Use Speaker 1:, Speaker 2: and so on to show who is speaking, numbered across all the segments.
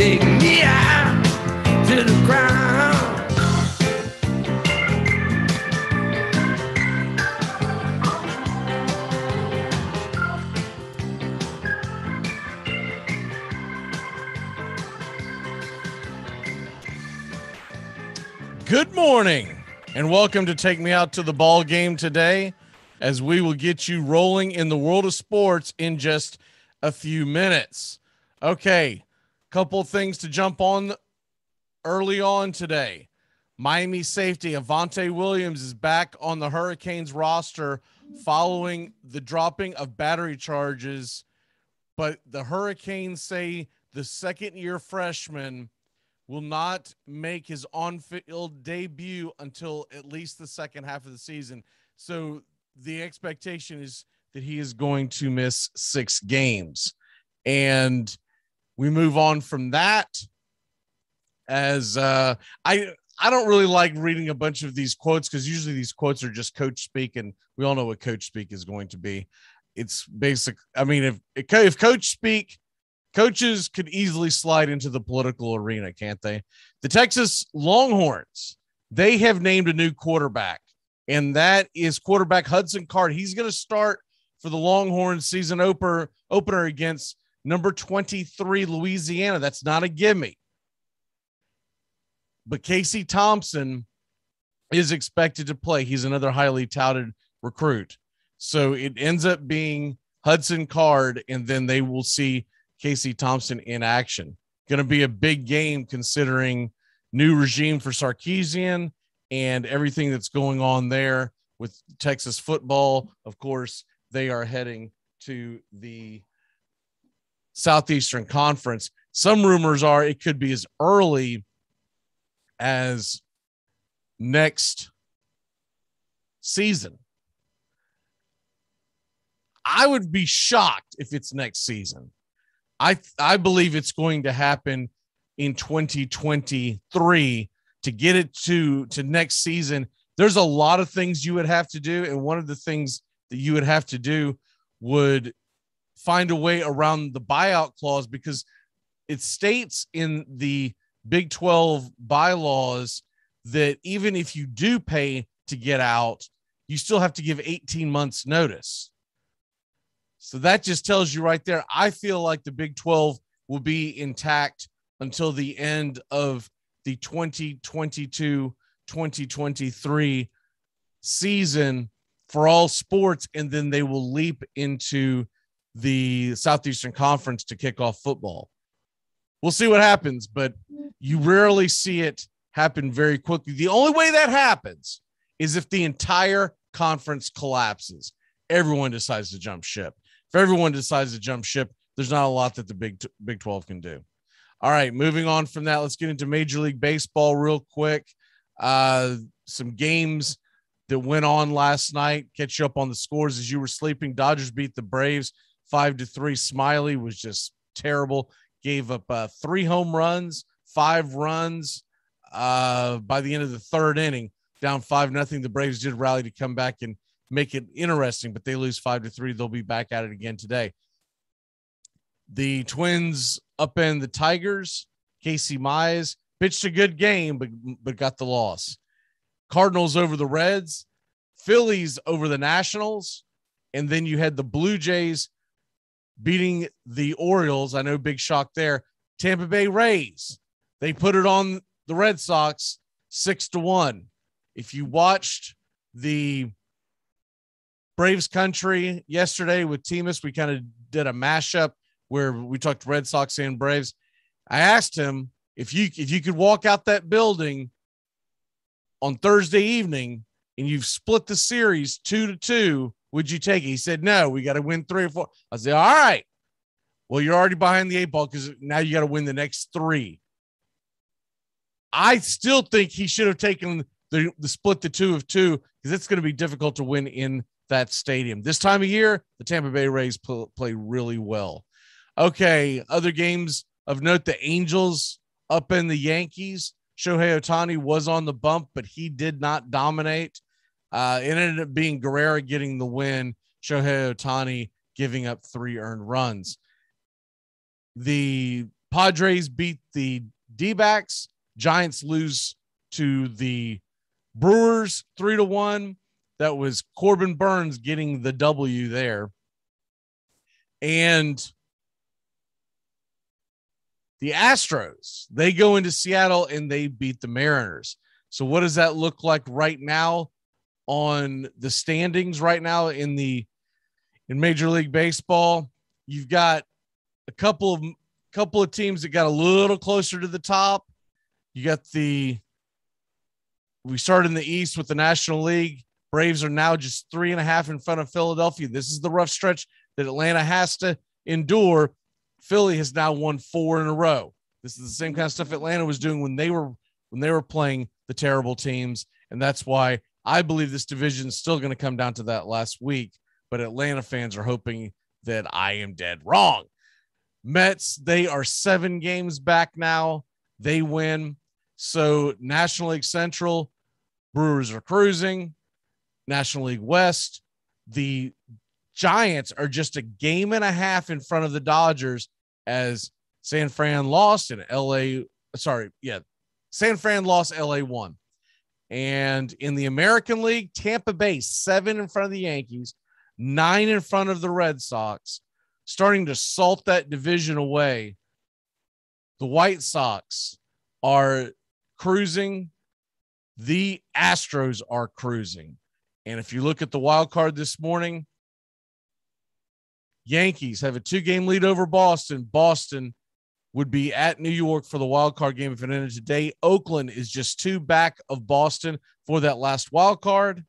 Speaker 1: take me out to the ground.
Speaker 2: Good morning, and welcome to Take Me Out to the Ball Game today, as we will get you rolling in the world of sports in just a few minutes. Okay, couple things to jump on early on today. Miami safety Avante Williams is back on the Hurricanes roster following the dropping of battery charges, but the Hurricanes say the second-year freshman will not make his on-field debut until at least the second half of the season. So the expectation is that he is going to miss 6 games. And we move on from that as I don't really like reading a bunch of these quotes because usually these quotes are just coach speak, and we all know what coach speak is going to be. It's basic. I mean, if coach speak, coaches could easily slide into the political arena, can't they? The Texas Longhorns, they have named a new quarterback, and that is quarterback Hudson Card. He's going to start for the Longhorns season opener against number 23 Louisiana. That's not a gimme. But Casey Thompson is expected to play. He's another highly touted recruit. So it ends up being Hudson Card, and then they will see Casey Thompson in action. Going to be a big game considering new regime for Sarkisian and everything that's going on there with Texas football. Of course, they are heading to the Southeastern Conference. Some rumors are it could be as early as next season. I would be shocked if it's next season. I believe it's going to happen in 2023 to get it to next season. There's a lot of things you would have to do. And one of the things that you would have to do would find a way around the buyout clause, because it states in the Big 12 bylaws that even if you do pay to get out, you still have to give 18 months notice. So that just tells you right there, I feel like the Big 12 will be intact until the end of the 2022-2023 season for all sports, and then they will leap into the Southeastern Conference to kick off football. We'll see what happens, but you rarely see it happen very quickly. The only way that happens is if the entire conference collapses. Everyone decides to jump ship. If everyone decides to jump ship, there's not a lot that the Big 12 can do. All right, moving on from that, let's get into Major League Baseball real quick. Some games that went on last night. Catch you up on the scores as you were sleeping. Dodgers beat the Braves 5-3. Smiley was just terrible. Gave up 3 home runs, 5 runs by the end of the third inning, down 5-0. The Braves did rally to come back and make it interesting, but they lose 5-3. They'll be back at it again today. The Twins upend the Tigers. Casey Mize pitched a good game, but got the loss. Cardinals over the Reds. Phillies over the Nationals. And then you had the Blue Jays beating the Orioles. I know, big shock there. Tampa Bay Rays, they put it on the Red Sox 6-1. If you watched the Braves Country yesterday with Timus, we kind of did a mashup where we talked Red Sox and Braves. I asked him if you could walk out that building on Thursday evening and you've split the series 2-2, would you take it? He said, no, we got to win 3 or 4. I said, all right. Well, you're already behind the 8 ball because now you got to win the next 3. I still think he should have taken the split, the 2 of 2, because it's going to be difficult to win in that stadium. This time of year, the Tampa Bay Rays play really well. Okay, other games of note, the Angels up in the Yankees. Shohei Ohtani was on the bump, but he did not dominate. It ended up being Guerrero getting the win, Shohei Ohtani giving up 3 earned runs. The Padres beat the D-backs. Giants lose to the Brewers 3-1. That was Corbin Burns getting the W there. And the Astros, they go into Seattle and they beat the Mariners. So what does that look like right now on the standings right now in Major League Baseball? You've got a couple of teams that got a little closer to the top. You got we started in the East with the National League. Braves are now just 3.5 in front of Philadelphia. This is the rough stretch that Atlanta has to endure. Philly has now won 4 in a row. This is the same kind of stuff Atlanta was doing when they were playing the terrible teams. And that's why I believe this division is still going to come down to that last week. But Atlanta fans are hoping that I am dead wrong. Mets, they are 7 games back now. They win. So National League Central, Brewers are cruising. National League West, the Giants are just a game and a half in front of the Dodgers as San Fran lost and San Fran lost, LA won. And in the American League, Tampa Bay 7 in front of the Yankees, 9 in front of the Red Sox, starting to salt that division away. The White Sox are cruising. The Astros are cruising. And if you look at the wild card this morning, Yankees have a 2-game lead over Boston. Boston would be at New York for the wild card game if it ended today. Oakland is just 2 back of Boston for that last wild card.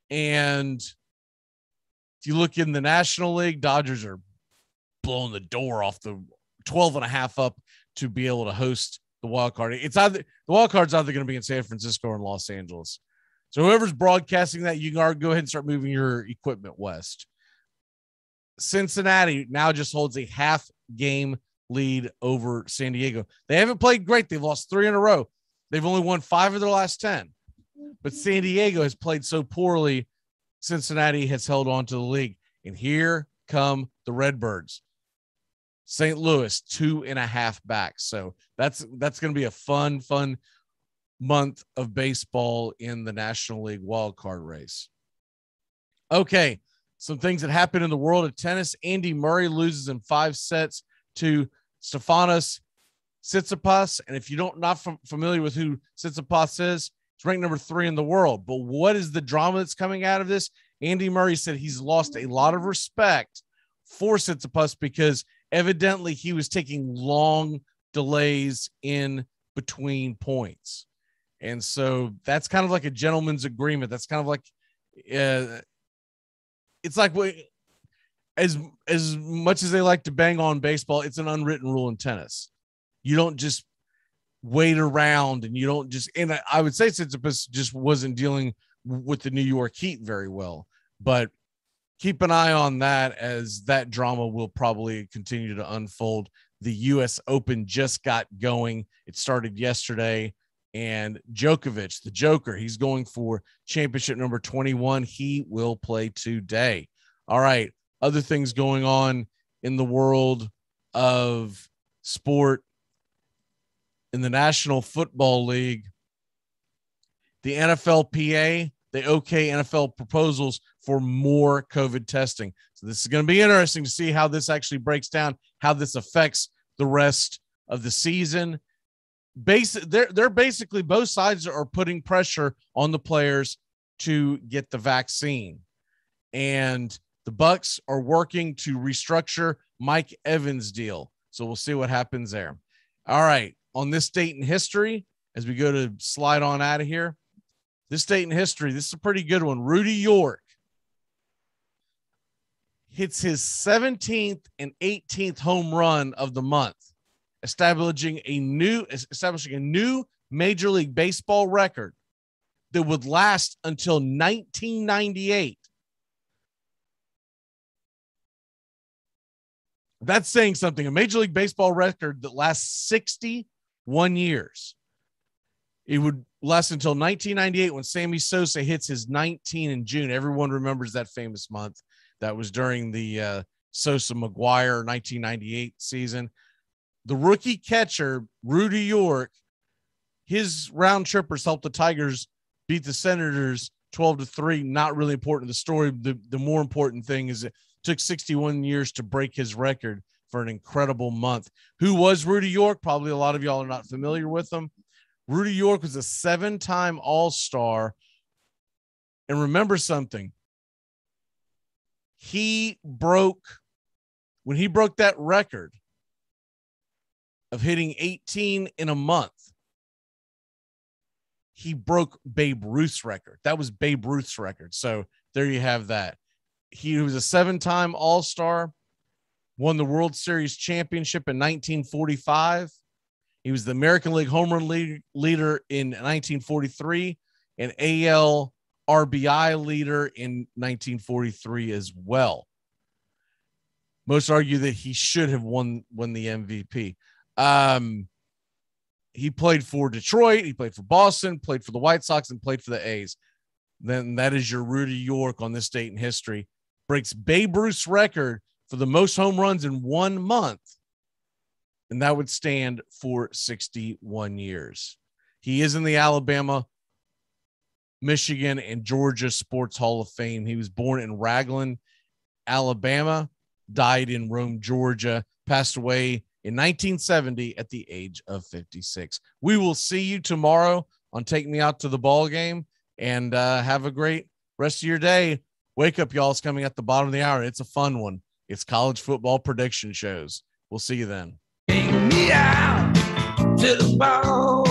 Speaker 2: And if you look in the National League, Dodgers are blowing the door off the 12.5 up to be able to host the wild card. The wild card's either going to be in San Francisco or in Los Angeles. So whoever's broadcasting that, you can go ahead and start moving your equipment west. Cincinnati now just holds a half-game lead over San Diego. They haven't played great. They've lost 3 in a row. They've only won 5 of their last 10. But San Diego has played so poorly, Cincinnati has held on to the league. And here come the Redbirds. St. Louis, 2.5 back. So that's going to be a fun month of baseball in the National League wild card race. Okay, some things that happen in the world of tennis. Andy Murray loses in 5 sets to Stefanos Tsitsipas. And if you're not familiar with who Tsitsipas is, he's ranked number 3 in the world. But what is the drama that's coming out of this? Andy Murray said he's lost a lot of respect for Tsitsipas because evidently he was taking long delays in between points. And so that's kind of like a gentleman's agreement. That's kind of like, it's like as much as they like to bang on baseball, it's an unwritten rule in tennis. You don't just wait around and you don't just, and I would say Tsitsipas just wasn't dealing with the New York Heat very well, but keep an eye on that as that drama will probably continue to unfold. The U.S. Open just got going. It started yesterday. And Djokovic, the Joker, he's going for championship number 21. He will play today. All right. Other things going on in the world of sport. In the National Football League, the NFLPA, they okay NFL proposals for more COVID testing. So this is going to be interesting to see how this actually breaks down, how this affects the rest of the season. They're basically, both sides are putting pressure on the players to get the vaccine, and the Bucs are working to restructure Mike Evans' deal. So we'll see what happens there. All right. On this date in history, as we go to slide on out of here, this date in history, this is a pretty good one. Rudy York hits his 17th and 18th home run of the month, establishing a new Major League Baseball record that would last until 1998. That's saying something. A Major League Baseball record that lasts 61 years. It would last until 1998 when Sammy Sosa hits his 19 in June. Everyone remembers that famous month. That was during the Sosa-McGuire 1998 season. the rookie catcher, Rudy York, his round trippers helped the Tigers beat the Senators 12-3. Not really important to the story. The more important thing is it took 61 years to break his record for an incredible month. Who was Rudy York? Probably a lot of y'all are not familiar with him. Rudy York was a 7-time All-Star. And remember something. When he broke that record of hitting 18 in a month, he broke Babe Ruth's record. That was Babe Ruth's record. So there you have that. He was a 7-time All-Star, won the World Series championship in 1945. He was the American League home run leader in 1943 and AL RBI leader in 1943 as well. Most argue that he should have won the MVP. He played for Detroit, he played for Boston, played for the White Sox, and played for the A's. Then that is your Rudy York on this date in history. Breaks Babe Ruth's record for the most home runs in 1 month, and that would stand for 61 years. He is in the Alabama, Michigan, and Georgia Sports Hall of Fame. He was born in Raglan, Alabama, died in Rome, Georgia, passed away in 1970 at the age of 56. We will see you tomorrow on Take Me Out to the Ball Game, and have a great rest of your day. Wake up, y'all. It's coming at the bottom of the hour. It's a fun one. It's college football prediction shows. We'll see you then.
Speaker 1: Take me out to the ball